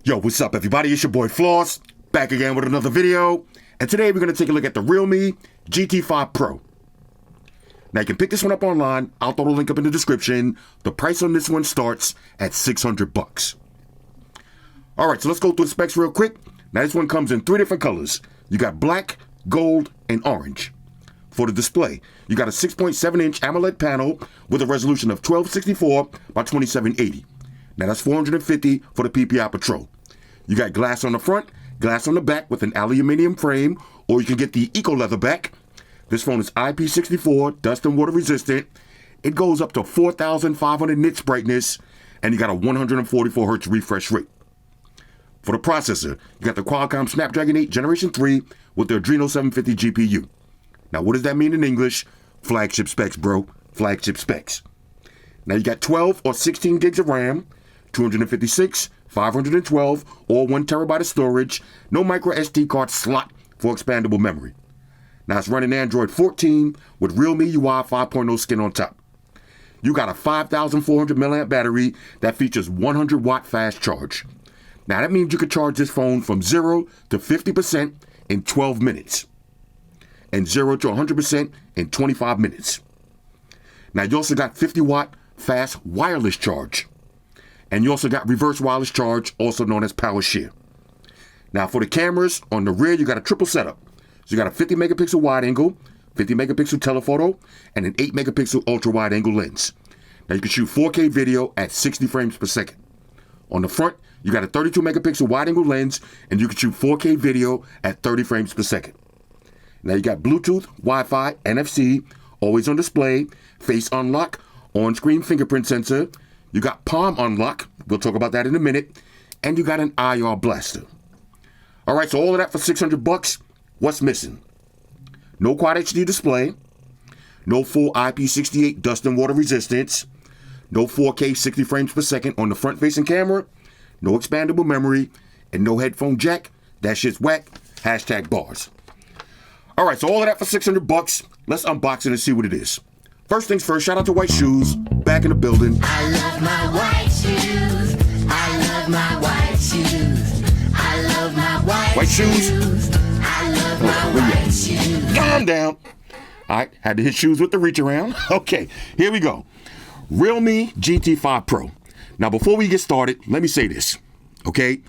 Yo, what's up everybody? It's your boy Floss, back again with another video. And today we're going to take a look at the Realme GT5 Pro. Now you can pick this one up online. I'll throw the link up in the description. The price on this one starts at $600. Alright, so let's go through the specs real quick. Now this one comes in 3 different colors. You got black, gold, and orange. For the display, you got a 6.7-inch AMOLED panel with a resolution of 1264 by 2780. Now that's 450 for the PPI Patrol. You got glass on the front, glass on the back with an aluminum frame, or you can get the Eco Leather back. This phone is IP64, dust and water resistant. It goes up to 4,500 nits brightness, and you got a 144 Hz refresh rate. For the processor, you got the Qualcomm Snapdragon 8 Generation 3 with the Adreno 750 GPU. Now what does that mean in English? Flagship specs, bro. Flagship specs. Now you got 12 or 16 gigs of RAM, 256, 512, or 1 terabyte of storage, no micro SD card slot for expandable memory. Now it's running Android 14 with Realme UI 5.0 skin on top. You got a 5,400 milliamp battery that features 100 watt fast charge. Now that means you can charge this phone from 0 to 50% in 12 minutes and 0 to 100% in 25 minutes. Now you also got 50 watt fast wireless charge. And you also got reverse wireless charge, also known as power share. Now for the cameras, on the rear you got a triple setup. So you got a 50 megapixel wide angle, 50 megapixel telephoto, and an 8 megapixel ultra wide angle lens. Now you can shoot 4K video at 60 frames per second. On the front, you got a 32 megapixel wide angle lens, and you can shoot 4K video at 30 frames per second. Now you got Bluetooth, Wi-Fi, NFC, always on display, face unlock, on-screen fingerprint sensor. You got palm unlock, we'll talk about that in a minute, and you got an IR blaster. Alright, so all of that for $600. What's missing? No Quad HD display, no full IP68 dust and water resistance, no 4K 60 frames per second on the front facing camera, no expandable memory, and no headphone jack. That shit's whack. Hashtag bars. Alright, so all of that for $600. Let's unbox it and see what it is. First things first, shout out to White Shoes, back in the building. I love my white shoes. I love my white shoes. I love my white shoes. I love my white shoes. Calm down. All right, had to hit shoes with the reach around. Okay, here we go. Realme GT5 Pro. Now, before we get started, let me say this, okay?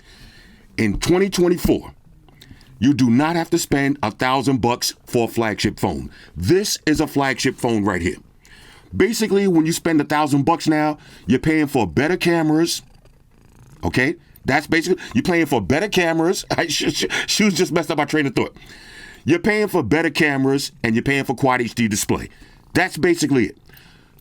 In 2024, you do not have to spend $1,000 for a flagship phone. This is a flagship phone right here. Basically, when you spend $1,000 now, you're paying for better cameras. Okay, that's basically, you're paying for better cameras. Shoes just messed up my train of thought. You're paying for better cameras and you're paying for Quad HD display. That's basically it.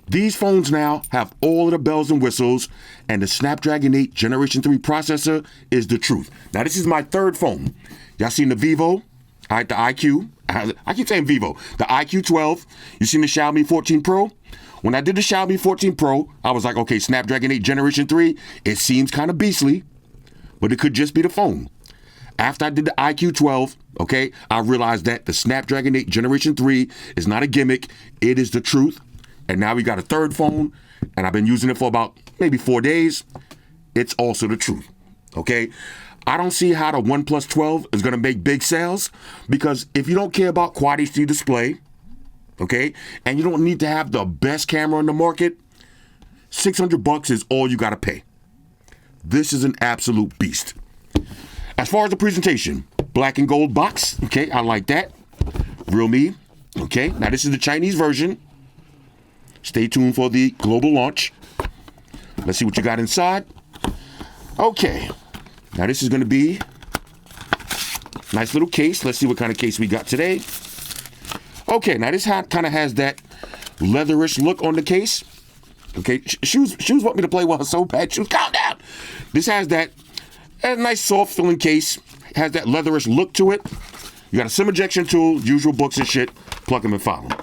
These phones now have all of the bells and whistles, and the Snapdragon 8 Generation 3 processor is the truth. Now, this is my third phone. Y'all seen the Vivo? All right, the IQ. I keep saying Vivo. The IQ 12. You seen the Xiaomi 14 Pro? When I did the Xiaomi 14 Pro, I was like, okay, Snapdragon 8 Generation 3, it seems kind of beastly, but it could just be the phone. After I did the IQ 12, okay, I realized that the Snapdragon 8 Generation 3 is not a gimmick. It is the truth. And now we got a third phone, and I've been using it for about maybe 4 days. It's also the truth, okay? I don't see how the OnePlus 12 is going to make big sales, because if you don't care about Quad HD display, okay, and you don't need to have the best camera on the market, $600 is all you got to pay. This is an absolute beast. As far as the presentation, black and gold box, okay, I like that. Realme, okay, now this is the Chinese version. Stay tuned for the global launch. Let's see what you got inside. Okay, now this is going to be a nice little case. Let's see what kind of case we got today. Okay, now this kind of has that leatherish look on the case. Okay, shoes want me to play well so bad. Shoes, calm down. This has that nice soft filling case. Has that leatherish look to it. You got a SIM ejection tool, usual books and shit. Plug them and file them.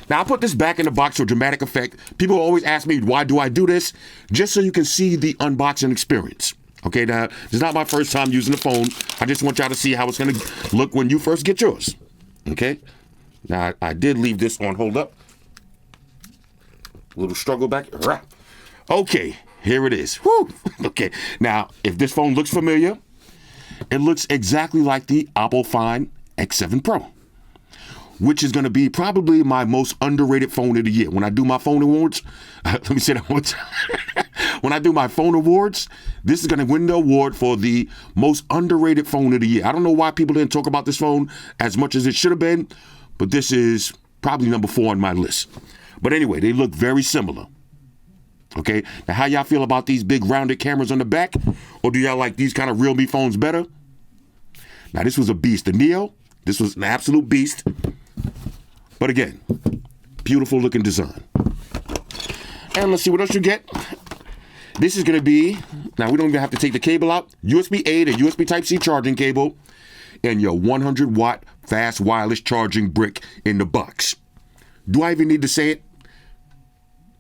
Now, I put this back in the box for dramatic effect. People always ask me, why do I do this? Just so you can see the unboxing experience. Okay, now, this is not my first time using the phone. I just want y'all to see how it's going to look when you first get yours. Okay? Now, I did leave this on hold up. A little struggle back. Okay, Here it is. Whew. Okay. Now, if this phone looks familiar, it looks exactly like the Oppo Find X7 Pro, which is going to be probably my most underrated phone of the year. When I do my phone awards, let me say that one time. When I do my phone awards, this is going to win the award for the most underrated phone of the year. I don't know why people didn't talk about this phone as much as it should have been, but this is probably number 4 on my list. But anyway, they look very similar. Okay, now how y'all feel about these big rounded cameras on the back? Or do y'all like these kind of Realme phones better? Now this was a beast. The Neo, this was an absolute beast. But again, beautiful looking design. And let's see what else you get. This is going to be, now we don't even have to take the cable out, USB-A to USB Type-C charging cable, and your 100 watt fast wireless charging brick in the box. Do I even need to say it?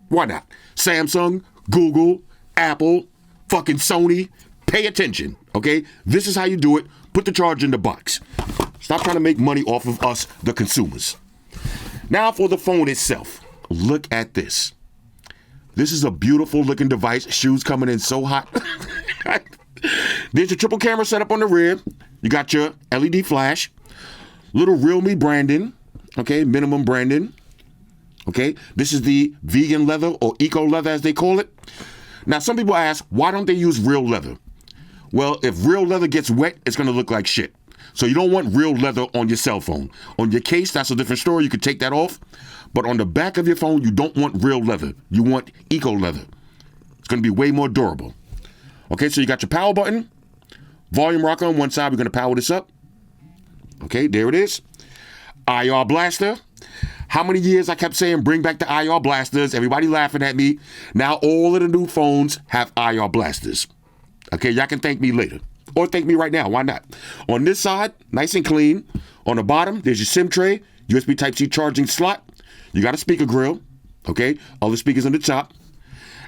Why not? Samsung, Google, Apple, fucking Sony, pay attention, okay? This is how you do it. Put the charge in the box. Stop trying to make money off of us, the consumers. Now for the phone itself. Look at this. This is a beautiful looking device. Shoes coming in so hot. There's your triple camera setup on the rear. You got your LED flash. Little Realme branding, okay? Minimum branding. Okay, this is the vegan leather or eco leather as they call it. Now, some people ask, why don't they use real leather? Well, if real leather gets wet, it's going to look like shit. So you don't want real leather on your cell phone. On your case, that's a different story. You can take that off. But on the back of your phone, you don't want real leather. You want eco leather. It's going to be way more durable. Okay, so you got your power button. Volume rocker on one side. We're going to power this up. Okay, there it is. IR blaster. How many years I kept saying, bring back the IR blasters. Everybody laughing at me. Now all of the new phones have IR blasters. Okay, y'all can thank me later. Or thank me right now. Why not? On this side, nice and clean. On the bottom, there's your SIM tray, USB Type-C charging slot. You got a speaker grill. Okay, all the speakers on the top.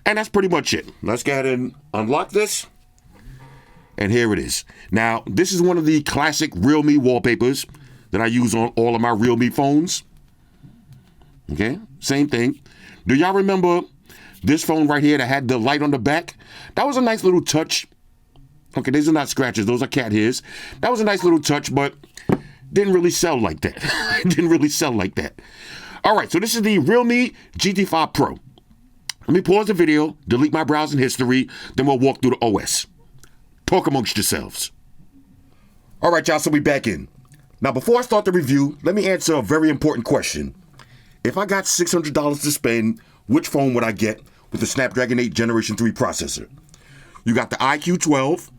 And that's pretty much it. Let's go ahead and unlock this. And here it is. Now, this is one of the classic Realme wallpapers that I use on all of my Realme phones. Okay, same thing. Do y'all remember this phone right here that had the light on the back? That was a nice little touch. Okay, these are not scratches. Those are cat hairs. That was a nice little touch, but didn't really sell like that. Didn't really sell like that. All right, so this is the Realme GT5 Pro. Let me pause the video, delete my browsing history, then we'll walk through the OS. Talk amongst yourselves. All right, y'all, so we back in. Now, before I start the review, let me answer a very important question. If I got $600 to spend, which phone would I get with the Snapdragon 8 Generation 3 processor? You got the iQ12,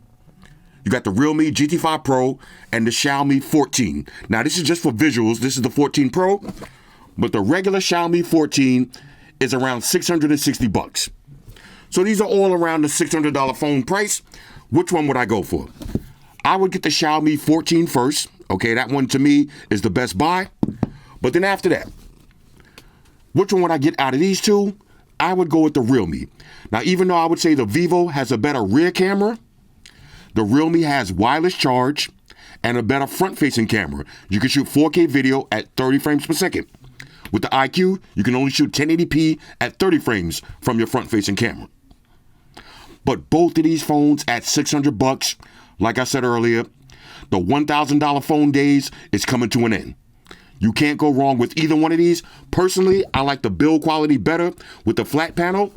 you got the Realme GT5 Pro, and the Xiaomi 14. Now, this is just for visuals. This is the 14 Pro, but the regular Xiaomi 14 is around $660. So these are all around the $600 phone price. Which one would I go for? I would get the Xiaomi 14 first. Okay, that one to me is the best buy. But then after that, which one would I get out of these two? I would go with the Realme. Now, even though I would say the Vivo has a better rear camera, the Realme has wireless charge and a better front-facing camera. You can shoot 4K video at 30 frames per second. With the iQ, you can only shoot 1080p at 30 frames from your front-facing camera. But both of these phones at $600, like I said earlier, the $1,000 phone days is coming to an end. You can't go wrong with either one of these. Personally, I like the build quality better with the flat panel.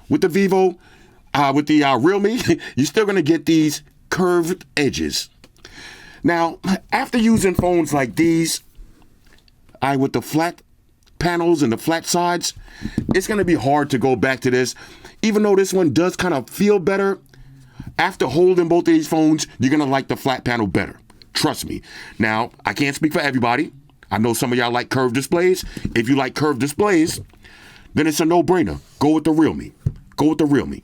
With the Vivo, with the Realme, you're still going to get these curved edges. Now, after using phones like these, with the flat panels and the flat sides, it's going to be hard to go back to this. Even though this one does kind of feel better, after holding both of these phones, you're going to like the flat panel better. Trust me. Now, I can't speak for everybody. I know some of y'all like curved displays. If you like curved displays, then it's a no-brainer. Go with the Realme. Go with the Realme.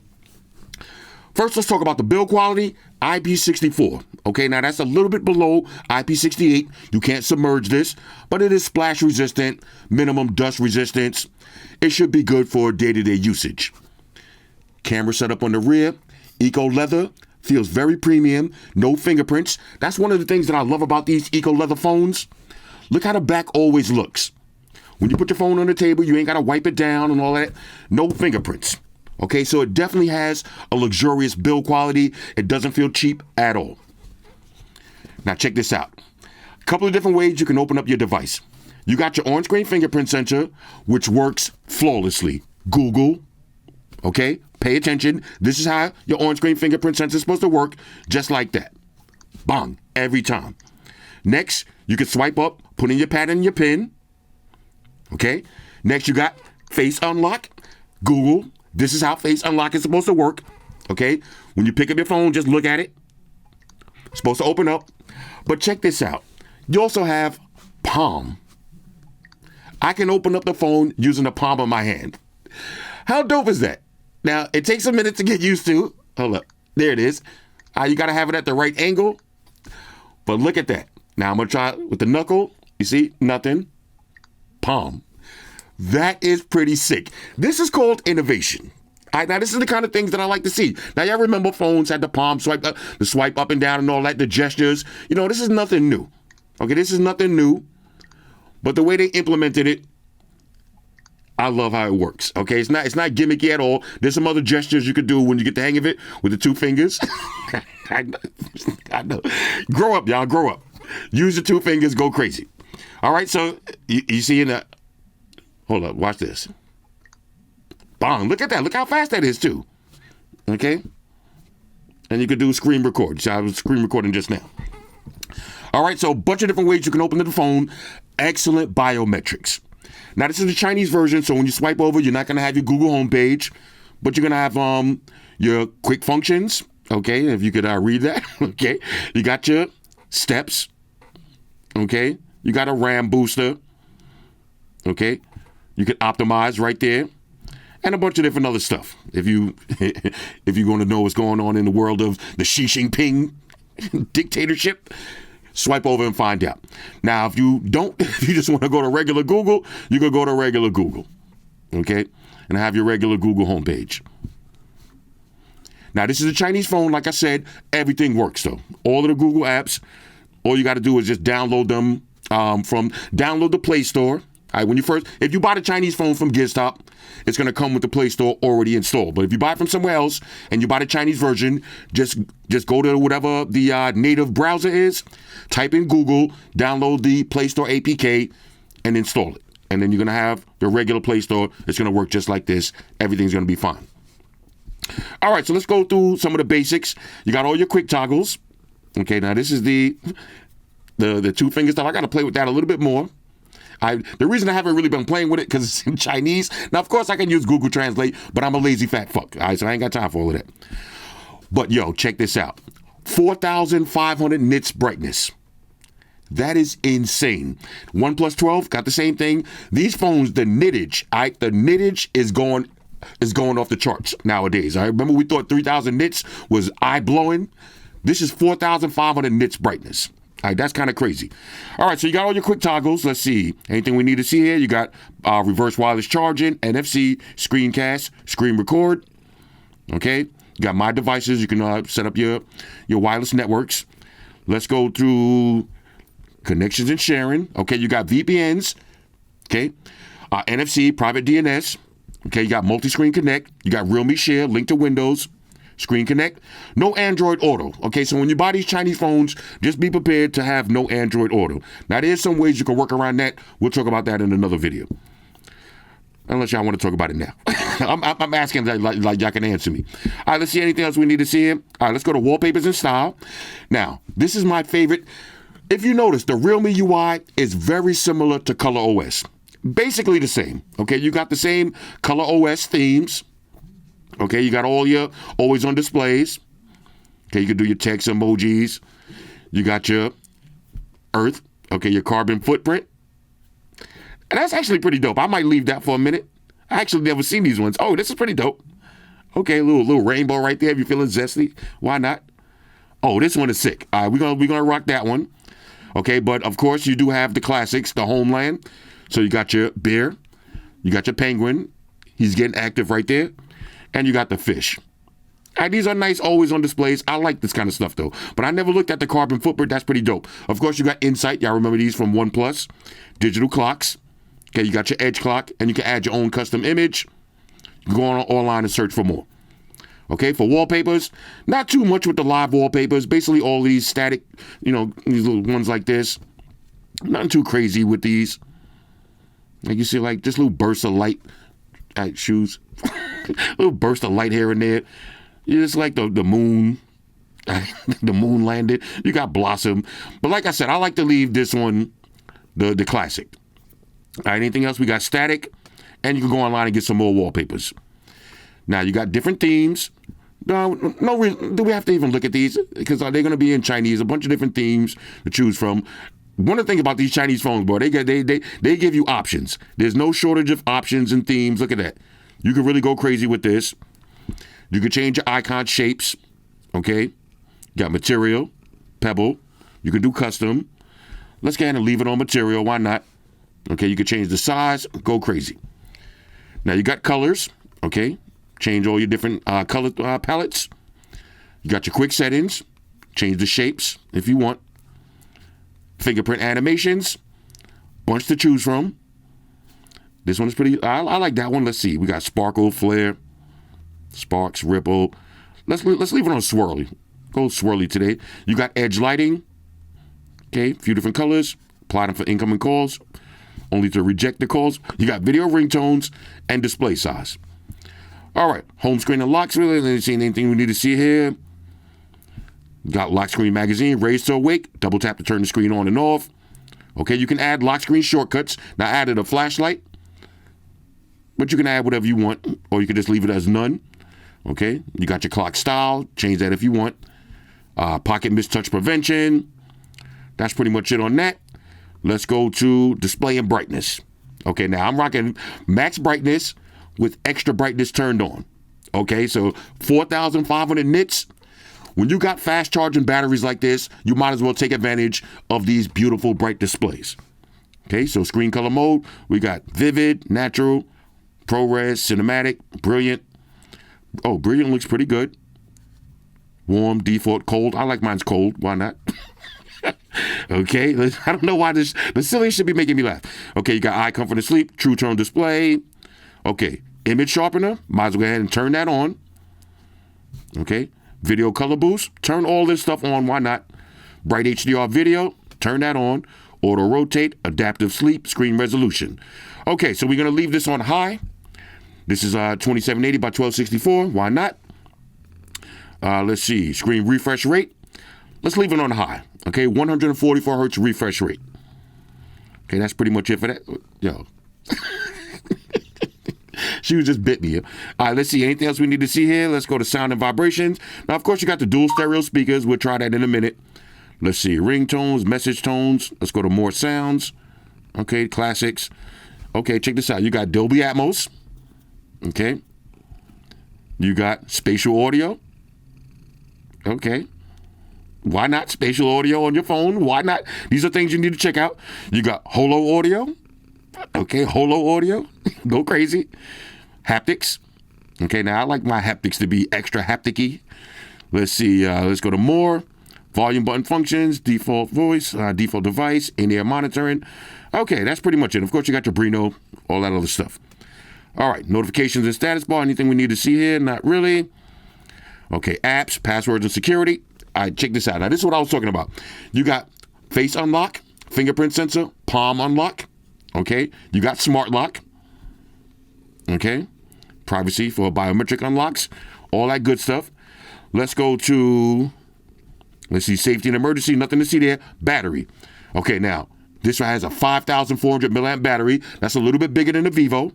First, let's talk about the build quality. IP64. Okay, now that's a little bit below IP68. You can't submerge this, but it is splash resistant, minimum dust resistance. It should be good for day-to-day usage. Camera setup on the rear, eco leather, feels very premium, no fingerprints. That's one of the things that I love about these eco leather phones. Look how the back always looks. When you put your phone on the table, you ain't got to wipe it down and all that. No fingerprints. Okay, so it definitely has a luxurious build quality. It doesn't feel cheap at all. Now check this out. A couple of different ways you can open up your device. You got your on-screen fingerprint sensor, which works flawlessly. Google, okay? Pay attention. This is how your on-screen fingerprint sensor is supposed to work, just like that. Bang, every time. Next, you can swipe up, put in your pattern and your PIN. Okay? Next, you got face unlock. Google. This is how face unlock is supposed to work. Okay? When you pick up your phone, just look at it. It's supposed to open up. But check this out. You also have palm. I can open up the phone using the palm of my hand. How dope is that? Now, it takes a minute to get used to. Hold up. There it is. You got to have it at the right angle. But look at that. Now, I'm going to try with the knuckle. You see? Nothing. Palm. That is pretty sick. This is called innovation. All right, now, this is the kind of things that I like to see. Now, y'all remember phones had the palm swipe up, the swipe up and down and all that, the gestures. You know, this is nothing new. Okay, this is nothing new. But the way they implemented it, I love how it works. Okay, it's not gimmicky at all. There's some other gestures you could do when you get the hang of it with the two fingers. I know. Grow up, y'all. Grow up. Use the two fingers. Go crazy. All right, so you see in the... Hold up. Watch this. Bang. Look at that. Look how fast that is, too. Okay? And you could do screen record. So I was screen recording just now. All right, so a bunch of different ways you can open the phone. Excellent biometrics. Now, this is the Chinese version, so when you swipe over, you're not going to have your Google homepage, but you're going to have your quick functions, okay, if you could read that, okay. You got your steps, okay. You got a RAM booster, okay. You can optimize right there, and a bunch of different other stuff. If you're going to know what's going on in the world of the Xi Jinping dictatorship, swipe over and find out. Now, if you just want to go to regular Google, you can go to regular Google, okay, and have your regular Google homepage. Now, this is a Chinese phone. Like I said, everything works, though. All of the Google apps, all you got to do is just download them download the Play Store. All right, if you buy the Chinese phone from GizTop, it's going to come with the Play Store already installed. But if you buy it from somewhere else and you buy the Chinese version, just go to whatever the native browser is, type in Google, download the Play Store APK, and install it. And then you're going to have the regular Play Store. It's going to work just like this. Everything's going to be fine. All right, so let's go through some of the basics. You got all your quick toggles. Okay, now this is the two finger stuff. I got to play with that a little bit more. The reason I haven't really been playing with it because it's in Chinese. Now, of course, I can use Google Translate, but I'm a lazy fat fuck. All right, so I ain't got time for all of that. But, yo, check this out. 4,500 nits brightness. That is insane. OnePlus 12 got the same thing. These phones, the nittage is going off the charts nowadays. I remember we thought 3,000 nits was eye-blowing. This is 4,500 nits brightness. All right, that's kind of crazy. All right, so you got all your quick toggles. Let's see. Anything we need to see here? You got reverse wireless charging, NFC, screencast, screen record. Okay, you got my devices. You can set up your wireless networks. Let's go through connections and sharing. Okay, you got VPNs. Okay, NFC, private DNS. Okay, you got multi-screen connect. You got Realme Share, link to Windows. Screen Connect. No Android Auto. Okay, so when you buy these Chinese phones, just be prepared to have no Android Auto. Now, there's some ways you can work around that. We'll talk about that in another video. Unless y'all want to talk about it now. I'm asking like y'all can answer me. All right, let's see anything else we need to see here. All right, let's go to wallpapers and style. Now, this is my favorite. If you notice, the Realme UI is very similar to Color OS. Basically the same. Okay, you got the same Color OS themes. Okay, you got all your always on displays. Okay, you can do your text emojis. You got your Earth. Okay, your carbon footprint. And that's actually pretty dope. I might leave that for a minute. I actually never seen these ones. Oh, this is pretty dope. Okay, a little rainbow right there if you're feeling zesty. Why not? Oh, this one is sick. All right, we're gonna rock that one. Okay, but of course you do have the classics, the homeland. So you got your bear. You got your penguin. He's getting active right there. And you got the fish. These are nice, always on displays. I like this kind of stuff, though. But I never looked at the carbon footprint. That's pretty dope. Of course, you got Insight. Y'all remember these from OnePlus. Digital clocks. Okay, you got your edge clock. And you can add your own custom image. You Go on online and search for more. Okay, for wallpapers, not too much with the live wallpapers. Basically, all these static, these little ones like this. Nothing too crazy with these. Like you see, like just little bursts of light. Shoes, little burst of light here and there. It's like the moon. The moon landed. You got Blossom, but like I said, I like to leave this one the classic. All right, anything else? We got static, and you can go online and get some more wallpapers. Now you got different themes. No reason do we have to even look at these because they're going to be in Chinese. A bunch of different themes to choose from. One of the things about these Chinese phones, bro, they give you options. There's no shortage of options and themes. Look at that. You can really go crazy with this. You can change your icon shapes. Okay. You got material, pebble. You can do custom. Let's go ahead and leave it on material. Why not? Okay. You can change the size. Go crazy. Now you got colors. Okay. Change all your different color palettes. You got your quick settings. Change the shapes if you want. Fingerprint animations, bunch to choose from. This one is pretty, I like that one. Let's see, we got sparkle, flare, sparks, ripple. Let's leave it on swirly. Go swirly today. You got edge lighting. Okay, a few different colors. Apply them for incoming calls, only to reject the calls. You got video ringtones and display size. All right, home screen and lock screen. Let's see anything we need to see here. Got lock screen magazine, raise to awake, double tap to turn the screen on and off. Okay, you can add lock screen shortcuts. Now I added a flashlight, but you can add whatever you want, or you can just leave it as none. Okay, you got your clock style, change that if you want. Pocket mistouch prevention. That's pretty much it on that. Let's go to display and brightness. Okay, now I'm rocking max brightness with extra brightness turned on. Okay, so 4,500 nits. When you got fast charging batteries like this, you might as well take advantage of these beautiful bright displays. Okay, so screen color mode, we got vivid, natural, ProRes, cinematic, brilliant. Oh, brilliant looks pretty good. Warm, default, cold. I like mine's cold. Why not? Okay, I don't know why the silly should be making me laugh. Okay, you got eye comfort and sleep, true tone display. Okay, image sharpener, might as well go ahead and turn that on. Okay. Video color boost, turn all this stuff on, why not? Bright HDR video, turn that on. Auto rotate, adaptive sleep, screen resolution. Okay, so we're gonna leave this on high. This is 2780 by 1264, why not? Let's see, screen refresh rate. Let's leave it on high, okay? 144 hertz refresh rate. Okay, that's pretty much it for that. Yo. She was just bit me. All right, let's see. Anything else we need to see here? Let's go to sound and vibrations. Now, of course, you got the dual stereo speakers. We'll try that in a minute. Let's see. Ringtones, message tones. Let's go to more sounds. Okay, classics. Okay, check this out. You got Dolby Atmos. Okay. You got spatial audio. Okay. Why not spatial audio on your phone? Why not? These are things you need to check out. You got holo audio. Okay, holo audio. Go crazy. Haptics. Okay, now I like my haptics to be extra haptic-y. Let's see. Let's go to more. Volume button functions, default voice, default device, in-ear monitoring. Okay, that's pretty much it. Of course, you got your Brino, all that other stuff. All right, notifications and status bar. Anything we need to see here? Not really. Okay, apps, passwords, and security. All right, check this out. Now, this is what I was talking about. You got face unlock, fingerprint sensor, palm unlock. Okay, you got smart lock. Okay, privacy for biometric unlocks, all that good stuff. Let's go to, let's see, safety and emergency, nothing to see there. Battery. Okay, now, this one has a 5,400 milliamp battery. That's a little bit bigger than the Vivo.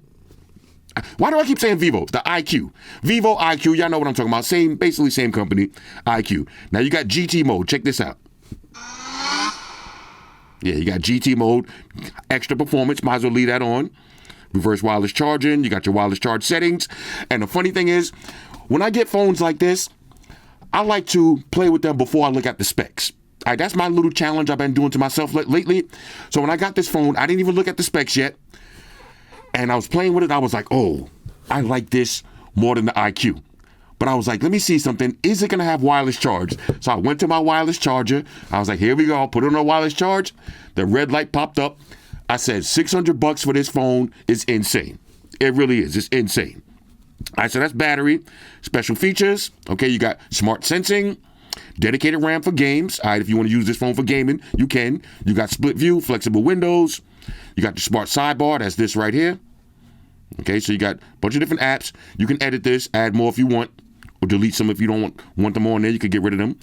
Why do I keep saying Vivo? The IQ. Vivo, IQ, y'all know what I'm talking about. Basically same company, IQ. Now you got GT mode. Check this out. Yeah, you got GT mode, extra performance. Might as well leave that on. Reverse wireless charging. You got your wireless charge settings. And the funny thing is, when I get phones like this, I like to play with them before I look at the specs. All right, that's my little challenge I've been doing to myself lately. So when I got this phone, I didn't even look at the specs yet. And I was playing with it. I was like, oh, I like this more than the IQ. But I was like, let me see something. Is it going to have wireless charge? So I went to my wireless charger. I was like, here we go. I'll put it on a wireless charge. The red light popped up. I said, $600 for this phone is insane. It really is. It's insane. All right, so that's battery. Special features. Okay, you got smart sensing, dedicated RAM for games. All right, if you want to use this phone for gaming, you can. You got split view, flexible windows. You got the smart sidebar. That's this right here. Okay, so you got a bunch of different apps. You can edit this, add more if you want, or delete some if you don't want them on there. You can get rid of them.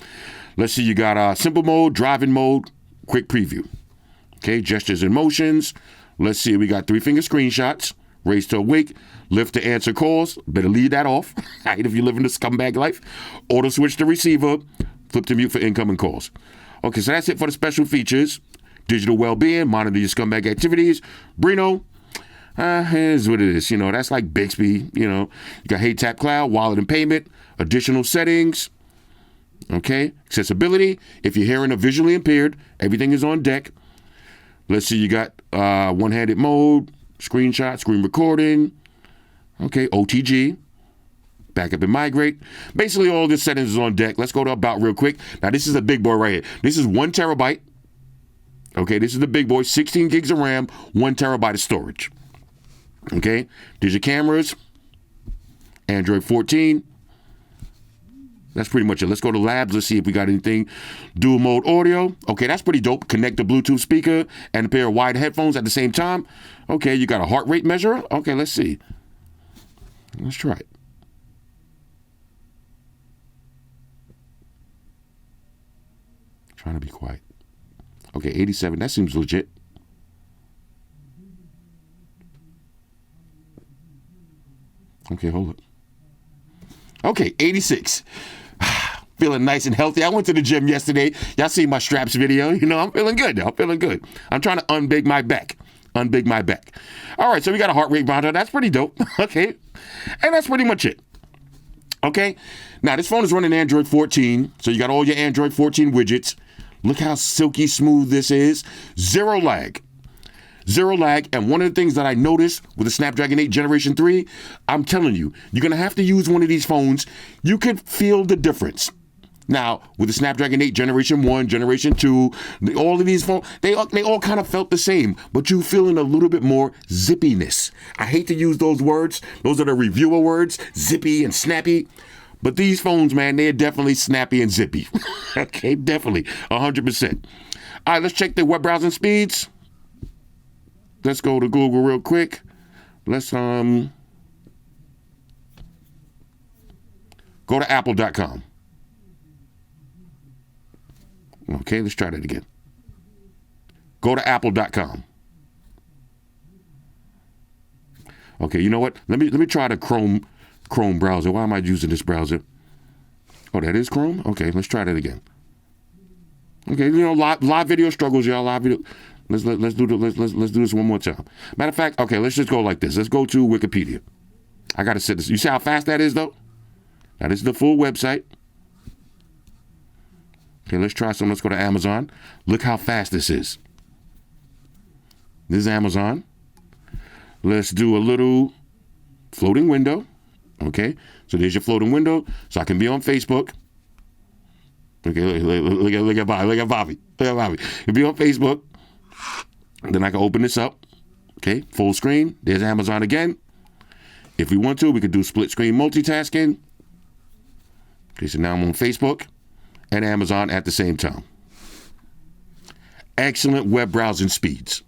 Let's see, you got simple mode, driving mode, quick preview. Okay, gestures and motions. Let's see, we got 3-finger screenshots, raise to awake, lift to answer calls. Better leave that off, right, if you live in the scumbag life. Auto switch to receiver, flip to mute for incoming calls. Okay, so that's it for the special features. Digital well-being, monitor your scumbag activities. Brino, here's what it is. You know, that's like Bixby. You know, you got Hey Tap Cloud, wallet and payment, additional settings. Okay, accessibility. If you're hearing or visually impaired, everything is on deck. Let's see, you got one-handed mode, screenshot, screen recording. Okay, OTG, backup and migrate. Basically, all this settings is on deck. Let's go to About real quick. Now, this is a big boy right here. This is 1 terabyte. Okay, this is the big boy, 16 gigs of RAM, 1 terabyte of storage. Okay, there's your cameras, Android 14. That's pretty much it. Let's go to labs. Let's see if we got anything. Dual mode audio. Okay, that's pretty dope. Connect the Bluetooth speaker and a pair of wide headphones at the same time. Okay, you got a heart rate measurer. Okay, let's see. Let's try it. Trying to be quiet. Okay, 87. That seems legit. Okay, hold up. Okay, 86. Feeling nice and healthy. I went to the gym yesterday. Y'all see my straps video. You know, I'm feeling good. I'm feeling good. I'm trying to unbig my back. Unbig my back. All right, so we got a heart rate monitor. That's pretty dope. Okay. And that's pretty much it. Okay. Now, this phone is running Android 14. So you got all your Android 14 widgets. Look how silky smooth this is. Zero lag. Zero lag. And one of the things that I noticed with the Snapdragon 8 Generation 3, I'm telling you, you're going to have to use one of these phones. You could feel the difference. Now, with the Snapdragon 8 Generation 1, Generation 2, all of these phones, they all kind of felt the same, but you feeling a little bit more zippiness. I hate to use those words. Those are the reviewer words, zippy and snappy. But these phones, man, they're definitely snappy and zippy. Okay, definitely, 100%. All right, let's check the web browsing speeds. Let's go to Google real quick. Let's go to apple.com. Okay, let's try that again. Go to apple.com. Okay, you know what? Let me try the Chrome browser. Why am I using this browser? Oh, that is Chrome? Okay, let's try that again. Okay, you know, live video struggles, y'all. Live video. Let's do this one more time. Matter of fact, okay, let's just go like this. Let's go to Wikipedia. I gotta set this. You see how fast that is, though? That is the full website. Okay, let's try some. Let's go to Amazon. Look how fast this is. This is Amazon. Let's do a little floating window. Okay, so there's your floating window. So I can be on Facebook. Okay, look at Bobby. Look at Bobby. You'll be on Facebook. Then I can open this up. Okay, full screen. There's Amazon again. If we want to, we could do split screen multitasking. Okay, so now I'm on Facebook and Amazon at the same time. Excellent web browsing speeds.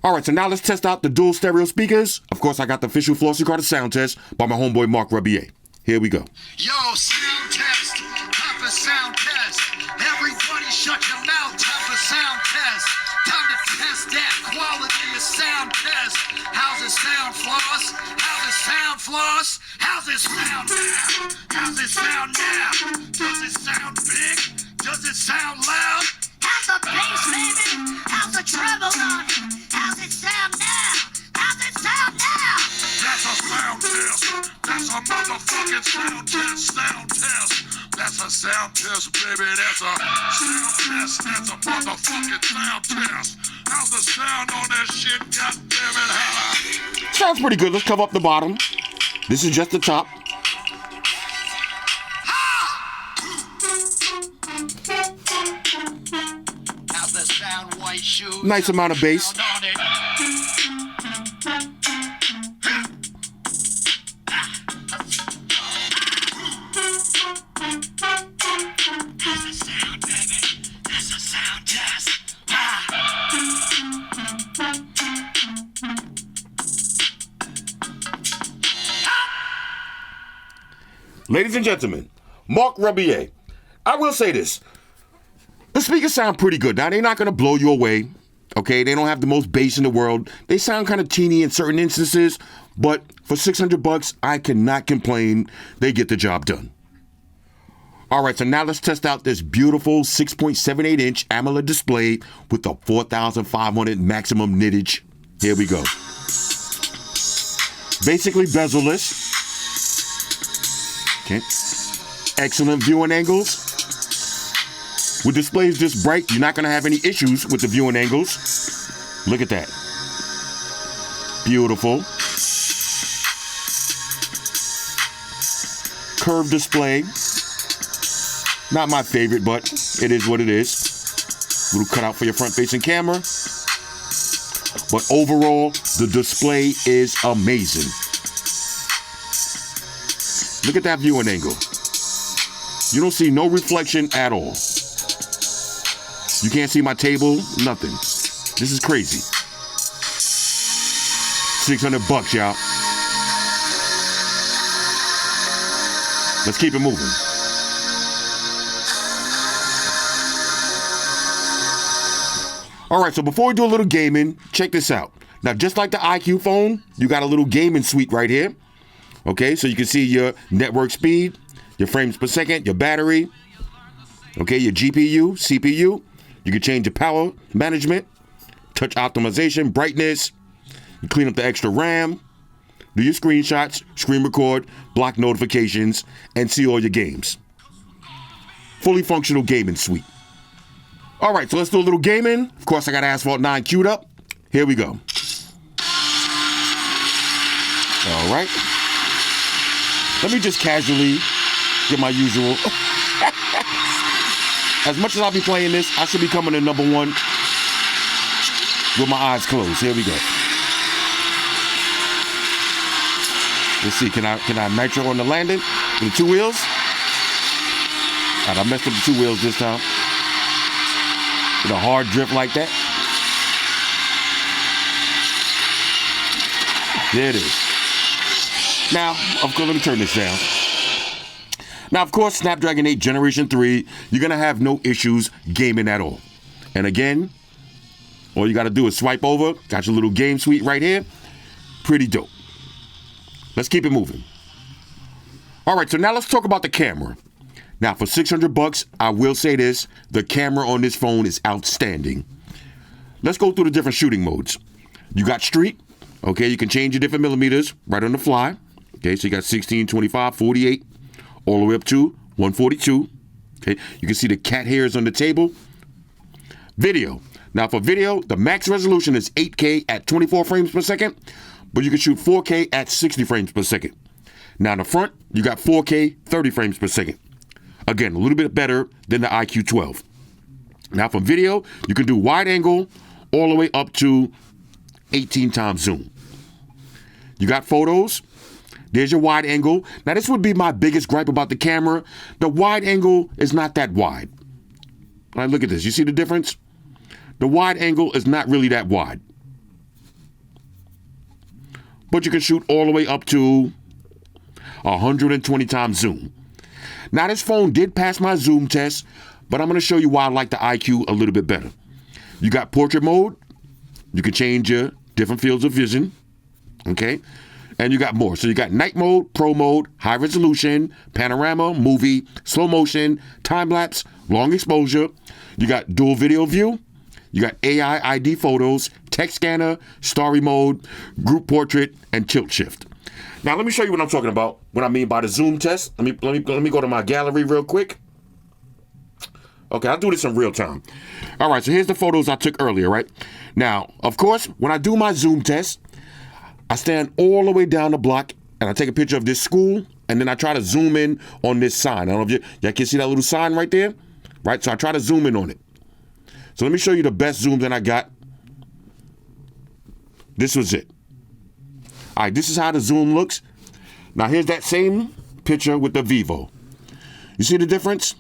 All right, so now let's test out the dual stereo speakers. Of course, I got the official Flossy Carter sound test by my homeboy Mark Rebier. Here we go. Yo, sound test, time for sound test. Everybody shut your mouth, time for sound test. Time to test that quality of sound test. How's it sound, Floss? How's it sound, Floss? How's it sound now? How's it sound now? Does it sound big? Does it sound loud? How's the bass, baby? How's the treble on it? How's it sound now? How's it sound now? That's a sound test. That's a motherfucking sound test. Sound test. That's a sound test, baby. That's a sound test. That's a motherfucking sound test. How's the sound on that shit? God damn it, holla. Sounds pretty good. Let's cover up the bottom. This is just the top. How's the sound, white shoes? Nice amount of bass. Sound on it. Ladies and gentlemen, Mark Rebier. I will say this. The speakers sound pretty good. Now, they're not going to blow you away. Okay, they don't have the most bass in the world. They sound kind of teeny in certain instances, but for $600, I cannot complain. They get the job done. All right, so now let's test out this beautiful 6.78-inch AMOLED display with the 4,500 maximum nittage. Here we go. Basically bezel-less. Okay. Excellent viewing angles. With displays this bright, you're not going to have any issues with the viewing angles. Look at that. Beautiful. Curved display. Not my favorite, but it is what it is. Little cutout for your front-facing camera. But overall, the display is amazing. Look at that viewing angle. You don't see no reflection at all. You can't see my table, nothing. This is crazy. $600, y'all. Let's keep it moving. All right, so before we do a little gaming, check this out. Now, just like the iQ phone, you got a little gaming suite right here. Okay, so you can see your network speed, your frames per second, your battery, okay, your GPU, CPU. You can change your power management, touch optimization, brightness. You clean up the extra RAM, do your screenshots, screen record, block notifications, and see all your games. Fully functional gaming suite. All right, so let's do a little gaming. Of course, I got Asphalt 9 queued up. Here we go. All right. Let me just casually get my usual. As much as I'll be playing this, I should be coming to number one with my eyes closed. Here we go. Let's see, can I nitro on the landing with the two wheels? All right, I messed up the two wheels this time. With a hard drift like that. There it is. Now, of course, let me turn this down. Now, of course, Snapdragon 8 Generation 3, you're going to have no issues gaming at all. And again, all you got to do is swipe over. Got your little game suite right here. Pretty dope. Let's keep it moving. All right, so now let's talk about the camera. Now, for $600, I will say this. The camera on this phone is outstanding. Let's go through the different shooting modes. You got street. Okay, you can change your different millimeters right on the fly. Okay, so you got 16, 25, 48. All the way up to 142. Okay, you can see the cat hairs on the table. Video. Now for video, the max resolution is 8K at 24 frames per second, but you can shoot 4K at 60 frames per second. Now in the front, you got 4K 30 frames per second. Again, a little bit better than the iQ12. Now for video, you can do wide angle all the way up to 18 times zoom. You got photos. There's your wide angle. Now, this would be my biggest gripe about the camera. The wide angle is not that wide. All right, look at this. You see the difference? The wide angle is not really that wide. But you can shoot all the way up to 120 times zoom. Now, this phone did pass my zoom test, but I'm going to show you why I like the iQ a little bit better. You got portrait mode. You can change your different fields of vision. Okay? And you got more. So you got night mode, pro mode, high resolution, panorama, movie, slow motion, time lapse, long exposure. You got dual video view. You got AI ID photos, text scanner, story mode, group portrait, and tilt shift. Now let me show you what I'm talking about. What I mean by the zoom test. Let me go to my gallery real quick. Okay, I'll do this in real time. All right, so here's the photos I took earlier, right? Now, of course, when I do my zoom test, I stand all the way down the block and I take a picture of this school and then I try to zoom in on this sign. I don't know if y'all can see that little sign right there, right? So I try to zoom in on it. So let me show you the best zoom that I got. This was it. All right, this is how the zoom looks. Now here's that same picture with the Vivo. You see the difference?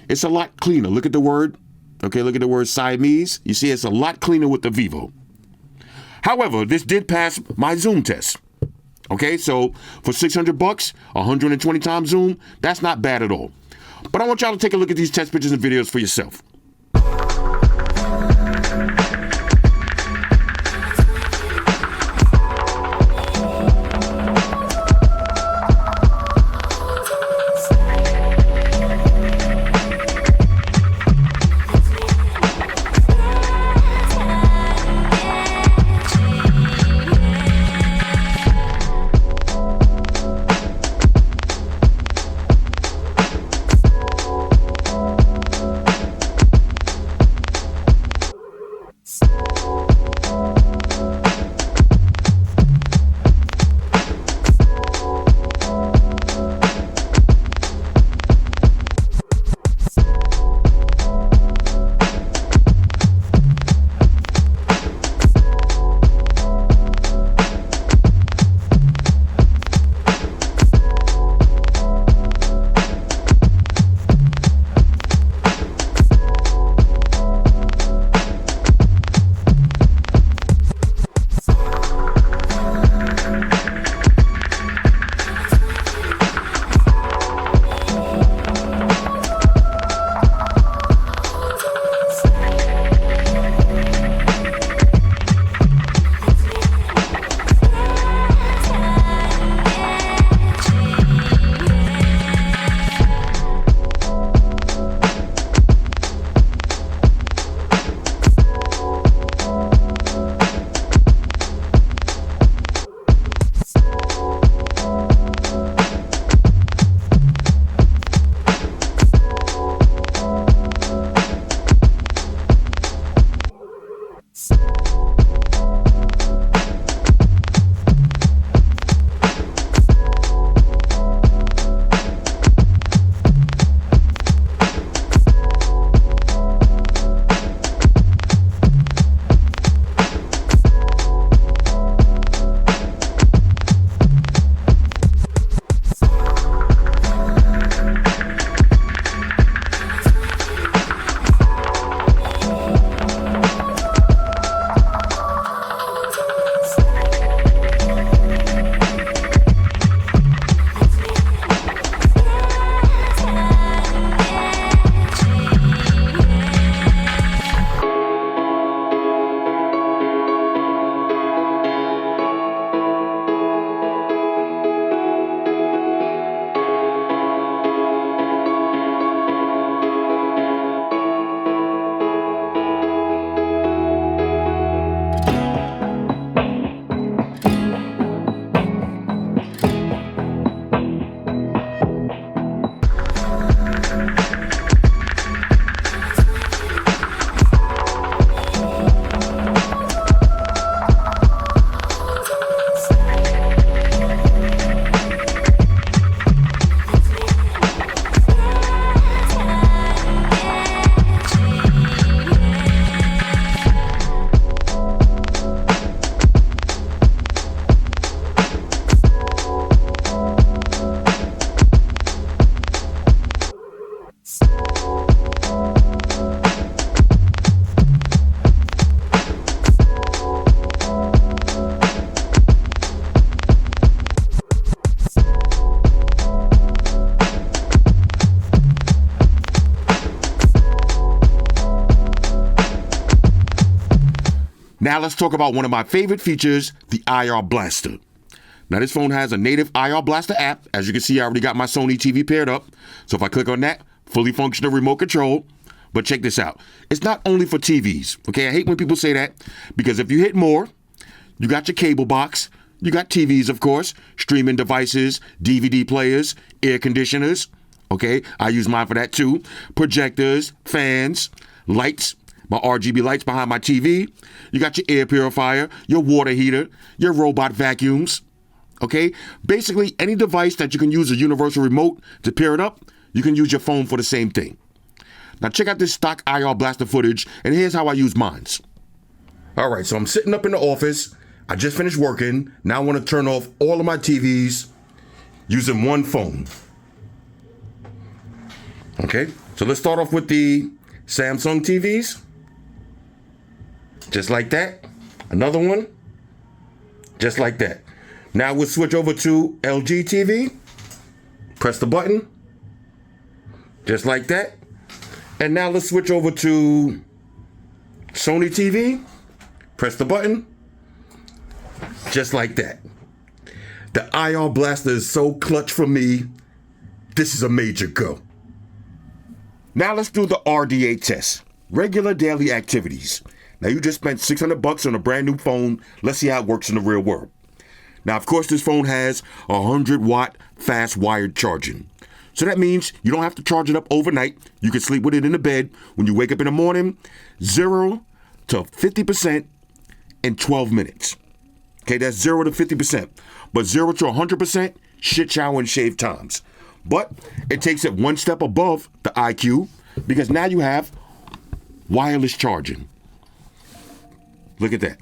It's a lot cleaner. Look at the word. Okay, look at the word Siamese. You see it's a lot cleaner with the Vivo. However, this did pass my zoom test. Okay, so for 600 bucks, 120 times zoom, that's not bad at all. But I want y'all to take a look at these test pictures and videos for yourself. Now let's talk about one of my favorite features, the IR Blaster. Now this phone has a native IR Blaster app. As you can see, I already got my Sony TV paired up. So if I click on that, fully functional remote control. But check this out. It's not only for TVs. Okay, I hate when people say that, because if you hit more, you got your cable box, you got TVs, of course, streaming devices, DVD players, air conditioners. Okay, I use mine for that too. Projectors, fans, lights, my RGB lights behind my TV. You got your air purifier, your water heater, your robot vacuums. Okay, basically any device that you can use a universal remote to pair it up, you can use your phone for the same thing. Now check out this stock IR Blaster footage, and here's how I use mine. All right, so I'm sitting up in the office. I just finished working. Now I want to turn off all of my TVs using one phone. Okay, so let's start off with the Samsung TVs. Just like that. Another one. Just like that. Now we'll switch over to LG TV. Press the button. Just like that. And now let's switch over to Sony TV. Press the button. Just like that. The IR blaster is so clutch for me. This is a major go. Now let's do the RDA test. Regular daily activities. Now you just spent $600 on a brand new phone. Let's see how it works in the real world. Now, of course, this phone has 100-watt fast wired charging. So that means you don't have to charge it up overnight. You can sleep with it in the bed. When you wake up in the morning, 0 to 50% in 12 minutes. Okay, that's 0 to 50%. But 0 to 100%, shit, shower, and shave times. But it takes it one step above the IQ because now you have wireless charging. Look at that.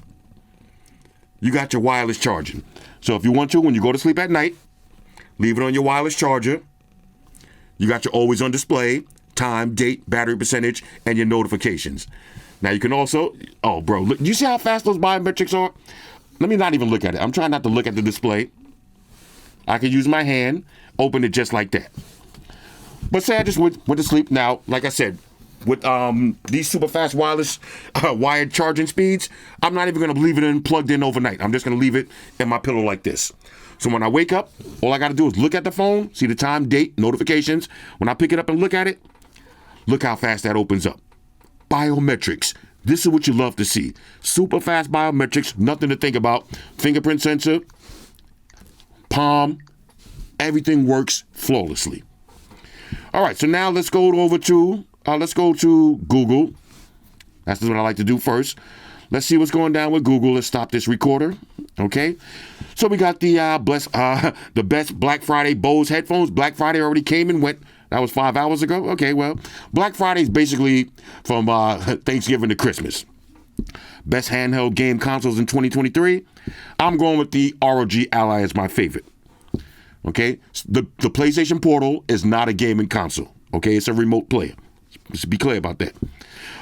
You got your wireless charging. So if you want to, when you go to sleep at night, leave it on your wireless charger. You got your always on display, time, date, battery percentage, and your notifications. Now you can also, oh bro, look, you see how fast those biometrics are? Let me not even look at it. I'm trying not to look at the display. I can use my hand, open it just like that. But say I just went to sleep. Now, like I said, with these super fast wireless wired charging speeds, I'm not even going to leave it in plugged in overnight. I'm just going to leave it in my pillow like this. So when I wake up, all I got to do is look at the phone, see the time, date, notifications. When I pick it up and look at it, look how fast that opens up. Biometrics. This is what you love to see. Super fast biometrics, nothing to think about. Fingerprint sensor, palm, everything works flawlessly. All right, so now let's go to Google. That's what I like to do first. Let's see what's going down with Google. Let's stop this recorder. Okay. So we got the best Black Friday Bose headphones. Black Friday already came and went. That was 5 hours ago. Okay, well, Black Friday is basically from Thanksgiving to Christmas. Best handheld game consoles in 2023. I'm going with the ROG Ally as my favorite. Okay, the PlayStation Portal is not a gaming console. Okay, it's a remote player. Let's be clear about that.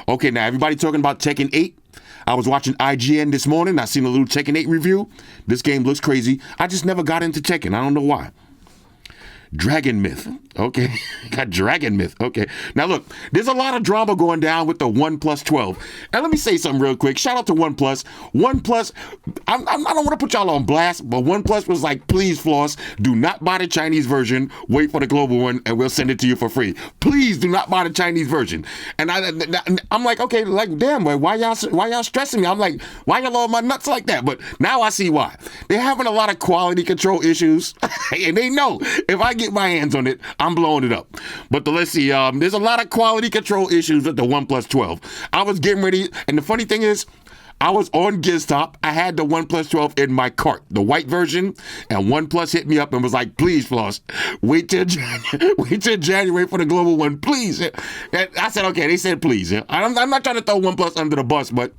Okay, now everybody talking about Tekken 8. I was watching IGN this morning. I seen a little Tekken 8 review. This game looks crazy. I just never got into Tekken. I don't know why. Dragon Myth. Okay. Got Dragon Myth. Okay. Now look, there's a lot of drama going down with the OnePlus 12. And let me say something real quick. Shout out to OnePlus. OnePlus, I don't want to put y'all on blast, but OnePlus was like, please, Floss, do not buy the Chinese version. Wait for the global one and we'll send it to you for free. Please do not buy the Chinese version. And I'm like, okay, like, damn, boy, why y'all stressing me? I'm like, why y'all on my nuts like that? But now I see why. They're having a lot of quality control issues. And they know if I get my hands on it, I'm blowing it up. But let's see, there's a lot of quality control issues with the OnePlus 12. I was getting ready, and the funny thing is, I was on GizTop. I had the OnePlus 12 in my cart, the white version, and OnePlus hit me up and was like, please, Floss, wait till January for the global one, please. And I said, okay. They said, please. I'm not trying to throw OnePlus under the bus, but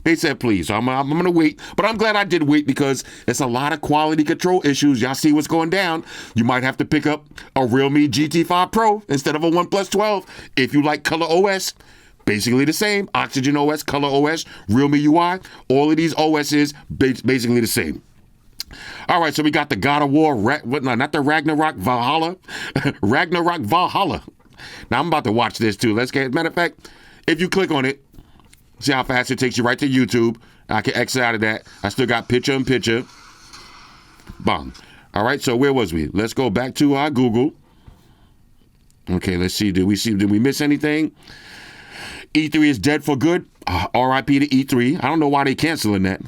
they said, please. So I'm going to wait. But I'm glad I did wait because it's a lot of quality control issues. Y'all see what's going down. You might have to pick up a Realme GT5 Pro instead of a OnePlus 12 if you like Color OS. Basically the same. Oxygen OS, Color OS, Realme UI. All of these OSs basically the same. All right, so we got the God of War, not the Ragnarok Valhalla. Ragnarok Valhalla. Now I'm about to watch this too. Matter of fact, if you click on it, see how fast it takes you right to YouTube. I can exit out of that. I still got picture-in-picture. Bang. All right, so where was we? Let's go back to our Google. Okay, let's see. Did we miss anything? E3 is dead for good. RIP to E3. I don't know why they canceling that.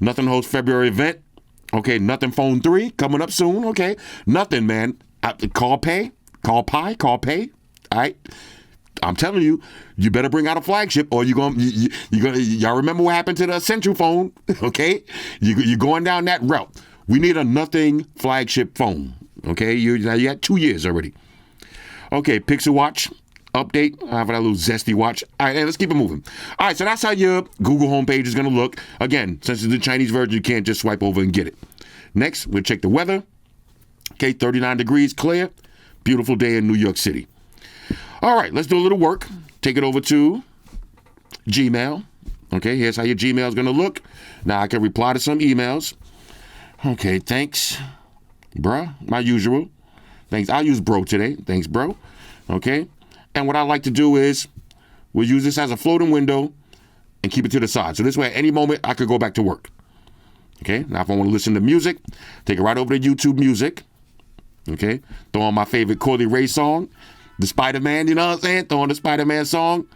Nothing hosts February event. Okay, Nothing Phone 3 coming up soon. Okay, nothing, man. Call pay. All right. I'm telling you, you better bring out a flagship, or y'all remember what happened to the Essential phone? Okay, you're going down that route. We need a nothing flagship phone. Okay, you got 2 years already. Okay, Pixel Watch update. I have that little zesty watch. All right, let's keep it moving. All right, so that's how your Google homepage is going to look. Again, since it's the Chinese version, you can't just swipe over and get it. Next, we'll check the weather. Okay, 39 degrees, clear. Beautiful day in New York City. All right, let's do a little work. Take it over to Gmail. Okay, here's how your Gmail is going to look. Now I can reply to some emails. Okay, thanks, bruh. My usual. Thanks. I'll use bro today. Thanks, bro. Okay. And what I like to do is we'll use this as a floating window and keep it to the side. So this way, at any moment, I could go back to work. Okay. Now, if I want to listen to music, take it right over to YouTube Music. Okay. Throw on my favorite Corley Ray song, the Spider-Man, you know what I'm saying? Throw on the Spider-Man song.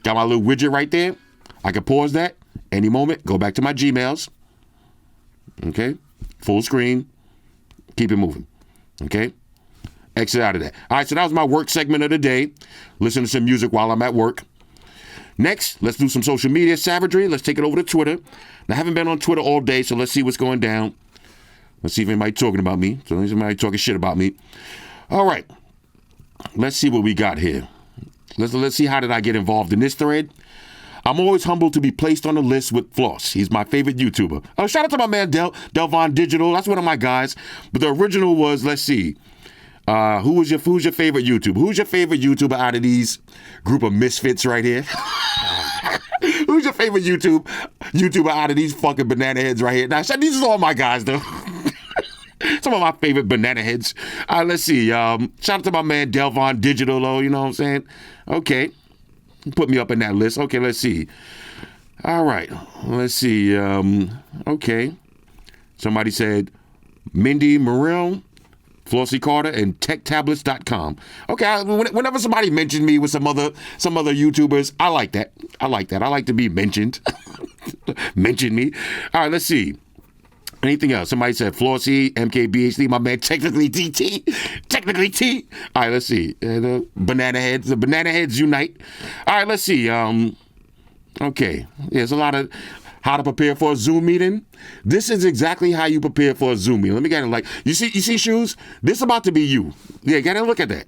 Got my little widget right there. I can pause that any moment, go back to my Gmails. Okay. Full screen. Keep it moving. Okay. Exit out of that. All right. So that was my work segment of the day. Listen to some music while I'm at work. Next, let's do some social media savagery. Let's take it over to Twitter. Now, I haven't been on Twitter all day, so let's see what's going down. Let's see if anybody talking about me. So anybody talking shit about me. All right. Let's see what we got here. Let's see how did I get involved in this thread. I'm always humbled to be placed on the list with Floss. He's my favorite YouTuber. Oh, shout out to my man Delvon Digital. That's one of my guys. But the original was, let's see. Who's your favorite YouTuber? Who's your favorite YouTuber out of these group of misfits right here? Who's your favorite YouTuber out of these fucking banana heads right here? Now, these are all my guys, though. Some of my favorite banana heads. Let's see. Shout out to my man Delvon Digital, though. You know what I'm saying? Okay. Put me up in that list. Okay, let's see. All right. Let's see. Okay. Somebody said Mindy Morell, Flossy Carter, and TechTablets.com. Okay, whenever somebody mentioned me with some other YouTubers, I like that. I like to be mentioned. Mention me. All right, let's see. Anything else? Somebody said Flossy, MKBHD, my man, Technically T. All right, let's see. The banana heads unite. All right, let's see. Okay. There's a lot of how to prepare for a Zoom meeting. This is exactly how you prepare for a Zoom meeting. Let me get it. Like, you see shoes? This is about to be you. Yeah, get a look at that.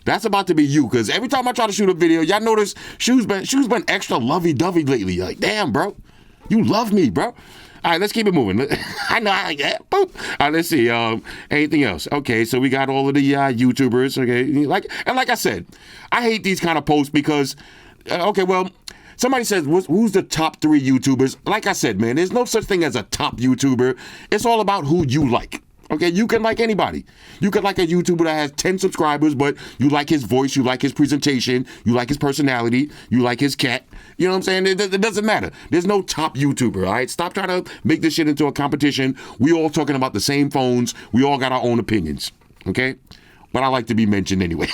That's about to be you, because every time I try to shoot a video, y'all notice shoes been extra lovey-dovey lately. Like, damn, bro. You love me, bro. All right, let's keep it moving. I know I like that. Boop. All right, let's see. Anything else? Okay, so we got all of the YouTubers. Okay, like I said, I hate these kind of posts because, okay, well, somebody says, who's the top 3 YouTubers? Like I said, man, there's no such thing as a top YouTuber. It's all about who you like. Okay, you can like anybody. You could like a YouTuber that has 10 subscribers, but you like his voice, you like his presentation, you like his personality, you like his cat. You know what I'm saying? It doesn't matter. There's no top YouTuber, all right? Stop trying to make this shit into a competition. We all talking about the same phones. We all got our own opinions, okay? But I like to be mentioned anyway.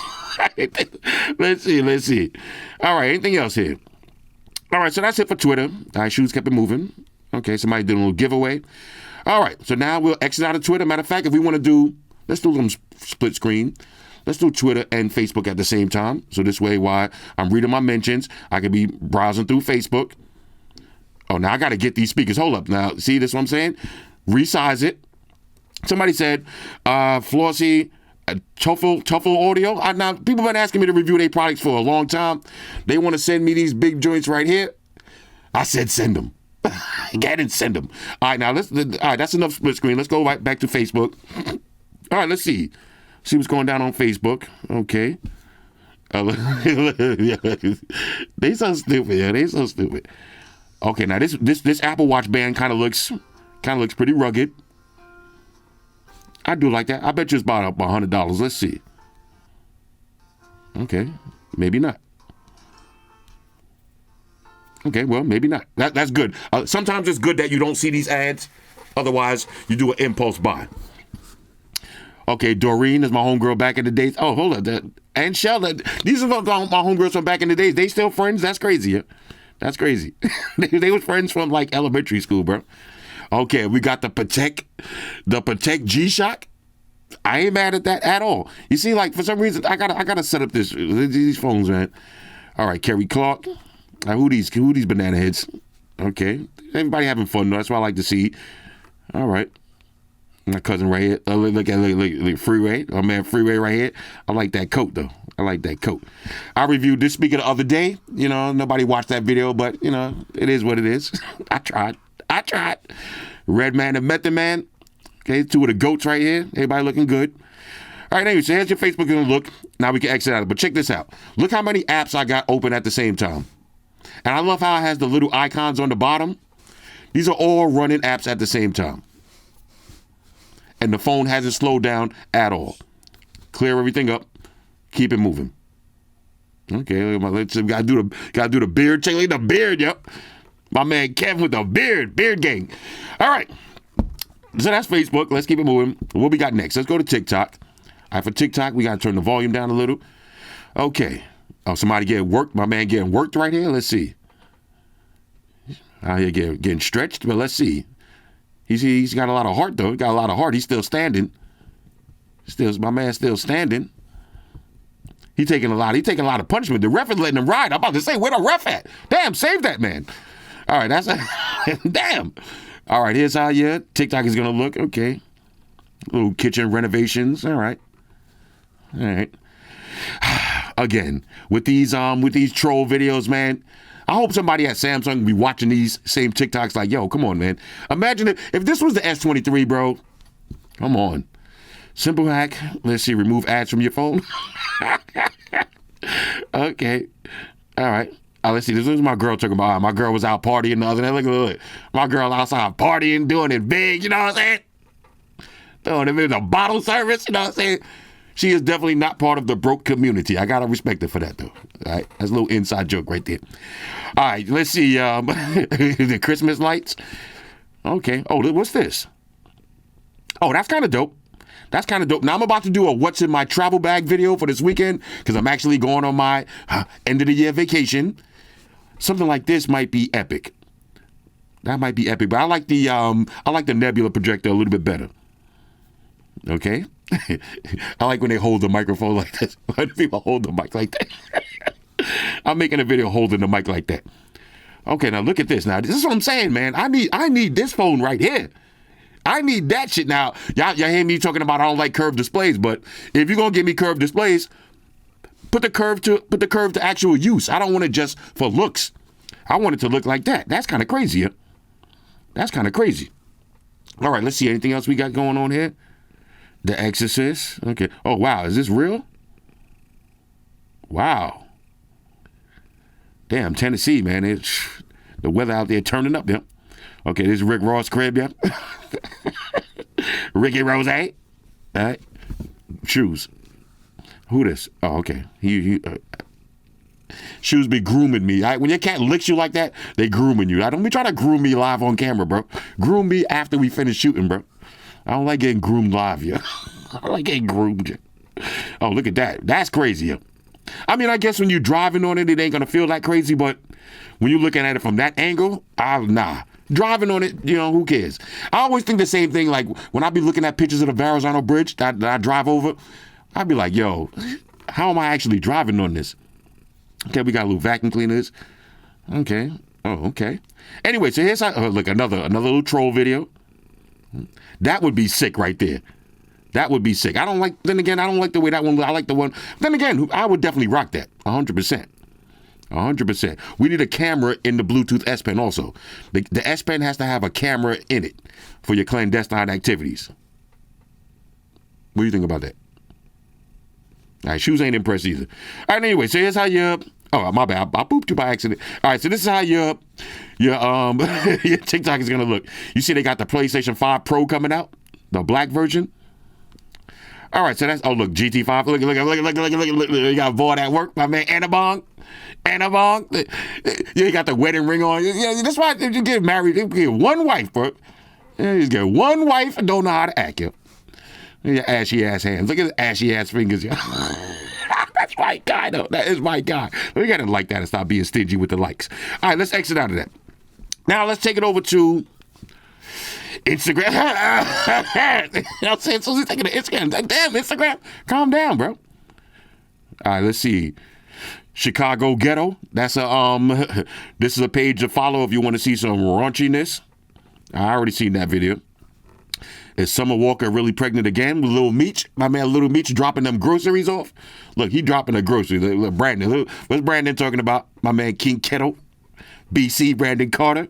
Let's see. All right, anything else here? All right, so that's it for Twitter. All right, shoes kept it moving. Okay, somebody did a little giveaway. All right, so now we'll exit out of Twitter. Matter of fact, if we want to do, let's do some split screen. Let's do Twitter and Facebook at the same time. So this way, while I'm reading my mentions, I can be browsing through Facebook. Oh, now I got to get these speakers. Hold up. Now, see this what I'm saying? Resize it. Somebody said, Flossy, Tuffle Audio. Now, people have been asking me to review their products for a long time. They want to send me these big joints right here. I said send them. Get and send them. All right, now all right, that's enough split screen. Let's go right back to Facebook. All right, let's see what's going down on Facebook. Okay. They so stupid. Yeah, they so stupid. Okay, now this Apple Watch band kind of looks pretty rugged. I do like that. I bet you it's about $100. Let's see. Okay, maybe not. Okay, well, maybe not. That's good. Sometimes it's good that you don't see these ads. Otherwise, you do an impulse buy. Okay, Doreen is my homegirl back in the days. Oh, hold on. And Shell, these are my homegirls from back in the days. They still friends? That's crazy. Yeah? That's crazy. they were friends from like elementary school, bro. Okay, we got the Patek G-Shock. I ain't mad at that at all. You see, like, for some reason, I gotta set up these phones, man. All right, Kerry Clark. Who these banana heads? Okay. Everybody having fun, though. That's what I like to see. All right. My cousin right here. Look, Freeway. Oh, man, Freeway right here. I like that coat, though. I like that coat. I reviewed this speaker the other day. You know, nobody watched that video, but, you know, it is what it is. I tried. Redman and Method Man. Okay, 2 of the goats right here. Everybody looking good. All right, anyway, so here's your Facebook gonna look. Now we can exit out of it. But check this out. Look how many apps I got open at the same time. And I love how it has the little icons on the bottom. These are all running apps at the same time. And the phone hasn't slowed down at all. Clear everything up. Keep it moving. Okay, let's gotta do the beard check. Look at the beard, yep. My man Kevin with the beard gang. All right. So that's Facebook. Let's keep it moving. What we got next? Let's go to TikTok. All right, for TikTok, we gotta turn the volume down a little. Okay. Oh, somebody getting worked. My man getting worked right here. Let's see. Out here getting stretched, but let's see. He's got a lot of heart though. He got a lot of heart. He's still standing. My man's still standing. He taking a lot of punishment. The ref is letting him ride. I'm about to say, where the ref at? Damn, save that man. All right, that's damn. All right, here's how your TikTok is gonna look. Okay, little kitchen renovations. All right. Again, with these troll videos, man. I hope somebody at Samsung will be watching these same TikToks like, yo, come on, man. Imagine if this was the S23, bro. Come on. Simple hack. Let's see, remove ads from your phone. Okay. All right. Let's see. This is my girl talking about. My girl was out partying the other day. Look. My girl outside partying, doing it big. You know what I'm saying? Doing it in a bottle service. You know what I'm saying? She is definitely not part of the broke community. I gotta respect her for that, though. All right, that's a little inside joke right there. All right, let's see. The Christmas lights. Okay. Oh, what's this? Oh, that's kind of dope. Now I'm about to do a what's in my travel bag video for this weekend because I'm actually going on my end of the year vacation. Something like this might be epic. That might be epic, but I like the Nebula projector a little bit better. Okay. I like when they hold the microphone like this. Why do people hold the mic like that? I'm making a video holding the mic like that. Okay, now look at this. Now this is what I'm saying, man. I need this phone right here. I need that shit now. Y'all hear me talking about I don't like curved displays, but if you're gonna give me curved displays, put the curve to actual use. I don't want it just for looks. I want it to look like that. That's kind of crazy. Yeah? That's kind of crazy. All right, let's see anything else we got going on here. The Exorcist. Okay. Oh, wow. Is this real? Wow. Damn, Tennessee, man. The weather out there turning up, yeah. Okay, this is Rick Ross' crib, yeah. Ricky Rose. All right. Shoes. Who this? Oh, okay. Shoes be grooming me. When your cat licks you like that, they grooming you. Don't be trying to groom me live on camera, bro. Groom me after we finish shooting, bro. I don't like getting groomed live, yeah. I don't like getting groomed, yeah. Oh, look at that. That's crazy, yeah. I mean, I guess when you're driving on it, it ain't gonna feel that crazy, but when you're looking at it from that angle, nah. Driving on it, who cares? I always think the same thing, like when I be looking at pictures of the Verrazano Bridge that I drive over, I'd be like, yo, how am I actually driving on this? Okay, we got a little vacuum cleaners. Okay. Oh, okay. Anyway, so here's look, another little troll video. That would be sick right there. That would be sick. I don't like the way that one, I like the one. Then again, I would definitely rock that. 100%. 100%. We need a camera in the Bluetooth S Pen also. The S Pen has to have a camera in it for your clandestine activities. What do you think about that? All right, shoes ain't impressed either. All right, anyway, so here's how you... Oh, my bad. I pooped you by accident. All right, so this is how your TikTok is going to look. You see they got the PlayStation 5 Pro coming out, the black version. All right, so that's... Oh, look, GT5. Look. You got Void at work, my man Annabong. You got the wedding ring on. Yeah, that's why you get married. You get one wife, bro. You just get one wife and don't know how to act, yo. Your ashy ass hands. Look at his ashy ass fingers, yo. That's my guy, though. That is my guy. We gotta like that and stop being stingy with the likes. All right, let's exit out of that. Now let's take it over to Instagram. You know what I'm saying? So he's taking the Instagram. Damn, Instagram. Calm down, bro. All right, let's see. Chicago Ghetto. That's this is a page to follow if you want to see some raunchiness. I already seen that video. Is Summer Walker really pregnant again with Little Meech? My man Little Meech dropping them groceries off. Look, he dropping the groceries. Look, Brandon. What's Brandon talking about? My man King Kettle. BC Brandon Carter.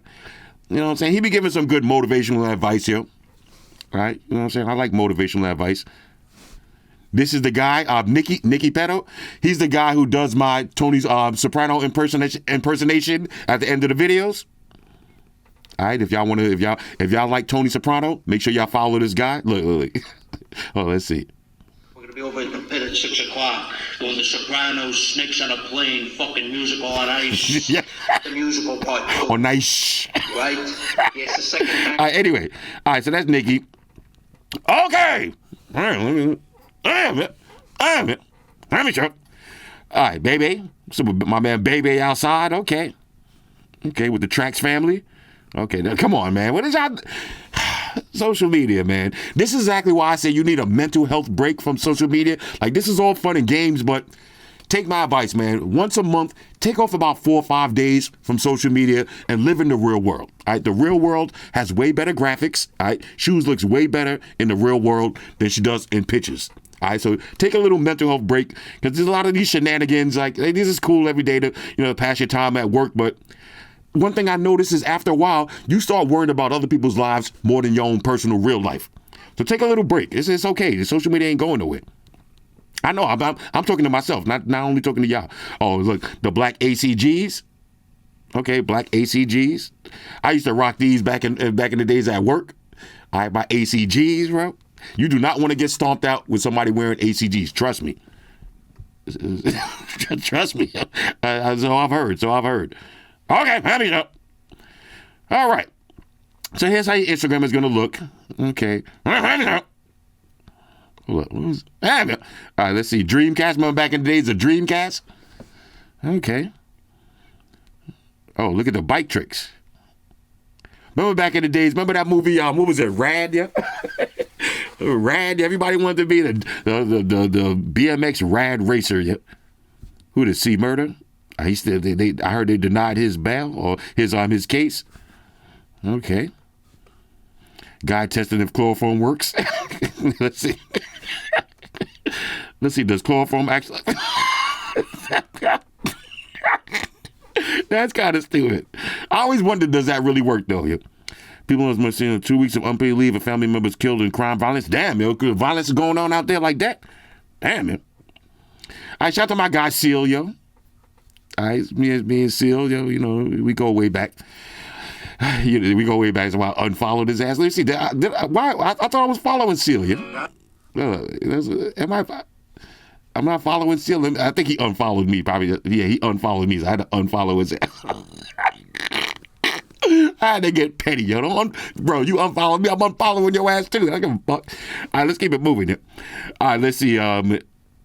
You know what I'm saying? He be giving some good motivational advice, yo. All right? You know what I'm saying? I like motivational advice. This is the guy, Nicky Petto. He's the guy who does my Tony's Soprano impersonation at the end of the videos. All right, if y'all like Tony Soprano, make sure y'all follow this guy. Look. Oh, let's see. We're gonna be over at the pit at 6 o'clock doing the Sopranos, Snakes on a Plane, fucking musical on ice. Yeah. The musical part 2. Oh, nice. Right? Yeah, it's the second time. All right, anyway. All right, so that's Nikki. Okay. All right, let me show. All right, baby. So my man Baby outside. Okay, with the Trax family. Okay, now come on, man. What is y'all? Social media, man. This is exactly why I say you need a mental health break from social media. Like, this is all fun and games, but take my advice, man. Once a month, take off about 4 or 5 days from social media and live in the real world. All right, the real world has way better graphics. All right, Shoes looks way better in the real world than she does in pictures. All right, so take a little mental health break, because there's a lot of these shenanigans. Like, hey, this is cool every day to, pass your time at work, but one thing I noticed is after a while, you start worrying about other people's lives more than your own personal real life. So take a little break. It's okay. The social media ain't going nowhere. I know. I'm talking to myself, not only talking to y'all. Oh, look, the black ACGs. Okay, black ACGs. I used to rock these back in the days at work. All right, my ACGs, bro. You do not want to get stomped out with somebody wearing ACGs. Trust me. Trust me. So I've heard. Okay, happy up. All right. So here's how your Instagram is going to look. Okay. All right, let's see. Dreamcast. Remember back in the days of Dreamcast? Okay. Oh, look at the bike tricks. Remember back in the days, remember that movie, what was it, Rad, yeah? Rad, everybody wanted to be the BMX Rad racer, yeah? Who, the C Murder? I heard they denied his bail or his case. Okay. Guy testing if chloroform works. Let's see. Does chloroform actually? That's kind of stupid. I always wondered, does that really work though? Yeah? People must see 2 weeks of unpaid leave of family members killed in crime violence. Damn, yo, violence is going on out there like that. Damn, man. All right, shout out to my guy Seal, yo. All right, me and Seal, yo, we go way back. We go way back, so I unfollowed his ass. Let's see, why? I thought I was following Seal, yeah? I'm not following Seal. I think he unfollowed me, probably. Yeah, he unfollowed me, so I had to unfollow his ass. I had to get petty, yo. Bro, you unfollowed me, I'm unfollowing your ass, too. I give a fuck. All right, let's keep it moving, yeah. All right, let's see,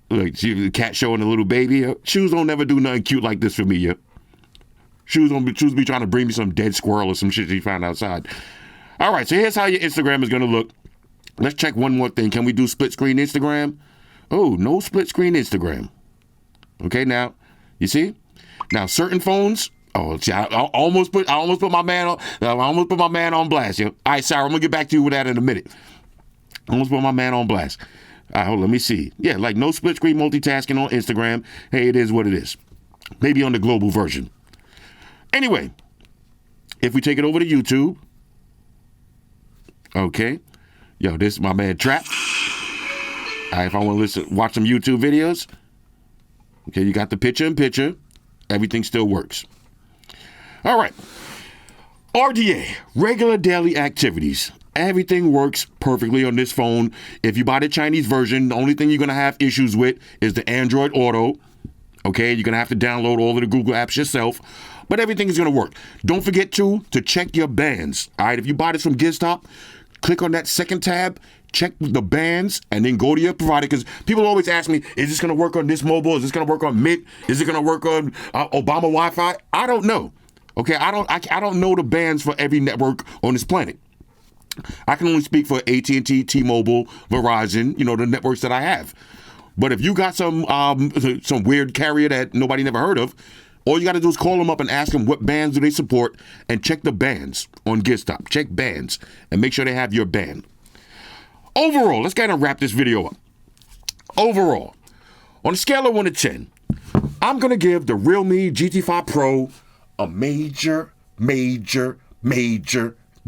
look, the cat showing a little baby. Shoes don't never do nothing cute like this for me, yeah. Shoes be trying to bring me some dead squirrel or some shit she found outside. All right, so here's how your Instagram is going to look. Let's check one more thing. Can we do split screen Instagram? Oh, no split screen Instagram. Okay, now, you see? Now, certain phones. Oh, see, I almost put my man on blast. Yo. All right, Sarah, I'm gonna get back to you with that in a minute. I almost put my man on blast. All right, hold on, let me see. Yeah, like no split screen multitasking on Instagram. Hey, it is what it is. Maybe on the global version. Anyway, if we take it over to YouTube. Okay. Yo, this is my man Trap. All right, if I want to watch some YouTube videos. Okay, you got the picture-in-picture. Everything still works. All right. RDA, regular daily activities. Everything works perfectly on this phone. If you buy the Chinese version, the only thing you're going to have issues with is the Android Auto. Okay, you're going to have to download all of the Google apps yourself. But everything is going to work. Don't forget to check your bands. All right, if you buy this from GizTop, click on that second tab, check the bands, and then go to your provider. Because people always ask me, is this going to work on this mobile? Is this going to work on Mint? Is it going to work on Obama Wi-Fi? I don't know. Okay, I don't know the bands for every network on this planet. I can only speak for AT&T, T-Mobile, Verizon, the networks that I have. But if you got some weird carrier that nobody never heard of, all you got to do is call them up and ask them what bands do they support and check the bands on GizTop. Check bands and make sure they have your band. Overall, let's kind of wrap this video up. Overall, on a scale of 1 to 10, I'm going to give the Realme GT5 Pro a major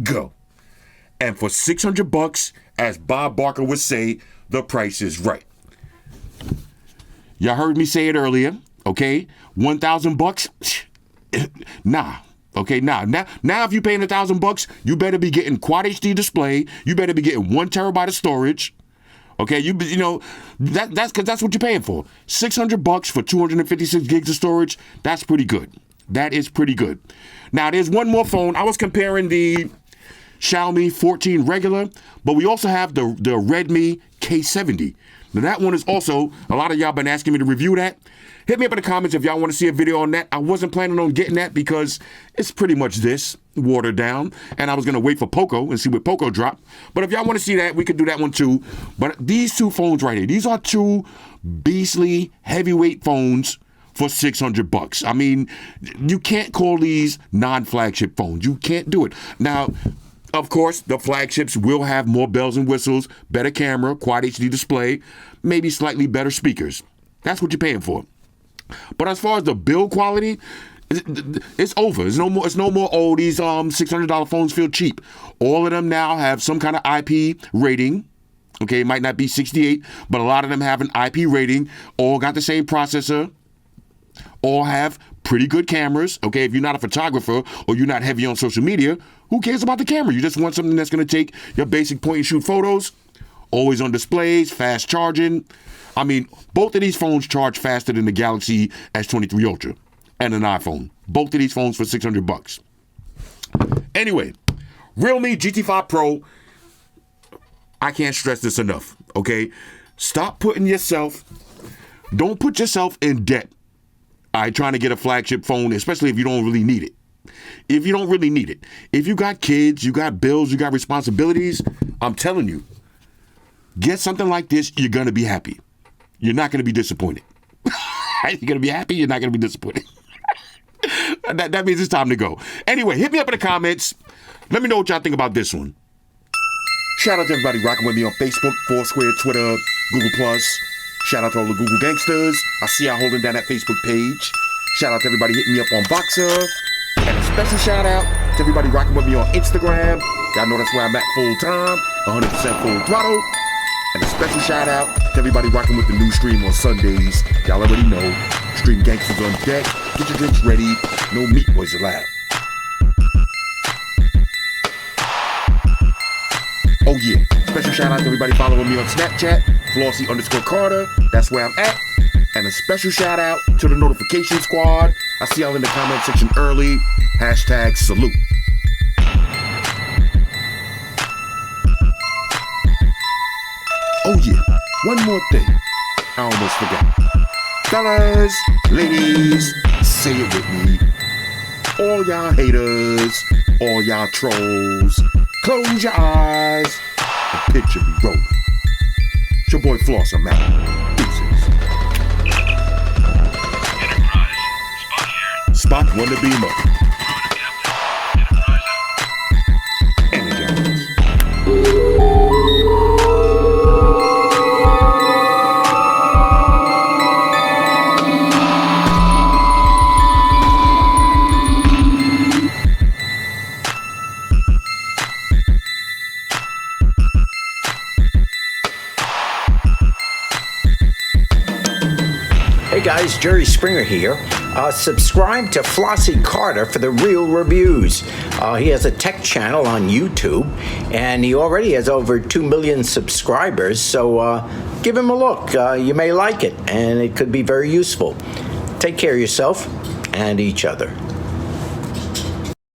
go. And for $600, as Bob Barker would say, the price is right. Y'all heard me say it earlier, okay? $1,000? Nah, Okay, now if you're paying $1,000, you better be getting Quad HD display. You better be getting 1 terabyte of storage. Okay, you know that's because that's what you're paying for. $600 for 256 gigs of storage. That's pretty good. That is pretty good. Now there's one more phone. I was comparing the Xiaomi 14 regular, but we also have the Redmi K70. Now that one is also, a lot of y'all been asking me to review that. Hit me up in the comments if y'all want to see a video on that. I wasn't planning on getting that because it's pretty much this, watered down. And I was going to wait for Poco and see what Poco dropped. But if y'all want to see that, we could do that one too. But these two phones right here, these are two beastly heavyweight phones for $600. I mean, you can't call these non-flagship phones. You can't do it. Now, of course, the flagships will have more bells and whistles, better camera, Quad HD display, maybe slightly better speakers. That's what you're paying for. But as far as the build quality, it's over. It's no more. Oh, these $600 phones feel cheap. All of them now have some kind of IP rating. Okay, it might not be 68, but a lot of them have an IP rating. All got the same processor. All have pretty good cameras. Okay, if you're not a photographer or you're not heavy on social media, who cares about the camera? You just want something that's going to take your basic point and shoot photos. Always on displays, fast charging. I mean, both of these phones charge faster than the Galaxy S23 Ultra and an iPhone. Both of these phones for $600. Anyway, Realme GT5 Pro. I can't stress this enough, okay? Stop putting yourself, don't put yourself in debt. Trying to get a flagship phone, especially if you don't really need it. If you don't really need it. If you got kids, you got bills, you got responsibilities, I'm telling you, get something like this, you're going to be happy. You're not going to be disappointed. You're going to be happy, you're not going to be disappointed. that means it's time to go. Anyway, hit me up in the comments. Let me know what y'all think about this one. Shout out to everybody rocking with me on Facebook, Foursquare, Twitter, Google+. Shout out to all the Google gangsters. I see y'all holding down that Facebook page. Shout out to everybody hitting me up on Voxer. And a special shout out to everybody rocking with me on Instagram. Y'all know that's where I'm at full time, 100% full throttle. And a special shout out to everybody rocking with the new stream on Sundays. Y'all already know, Stream Gangsters on deck. Get your drinks ready. No meat boys allowed. Oh yeah, special shout out to everybody following me on Snapchat, Flossy_Carter, that's where I'm at. And a special shout out to the notification squad. I see y'all in the comment section early. Hashtag salute. Oh yeah, one more thing. I almost forgot. Fellas, ladies, say it with me. All y'all haters, all y'all trolls, close your eyes and picture me rolling. It's your boy Floss, I'm out. Deuces. Spot one to beam up. Energize. Hey guys, Jerry Springer here. Subscribe to Flossy Carter for the real reviews. He has a tech channel on YouTube, and he already has over 2 million subscribers, so give him a look. You may like it, and it could be very useful. Take care of yourself and each other.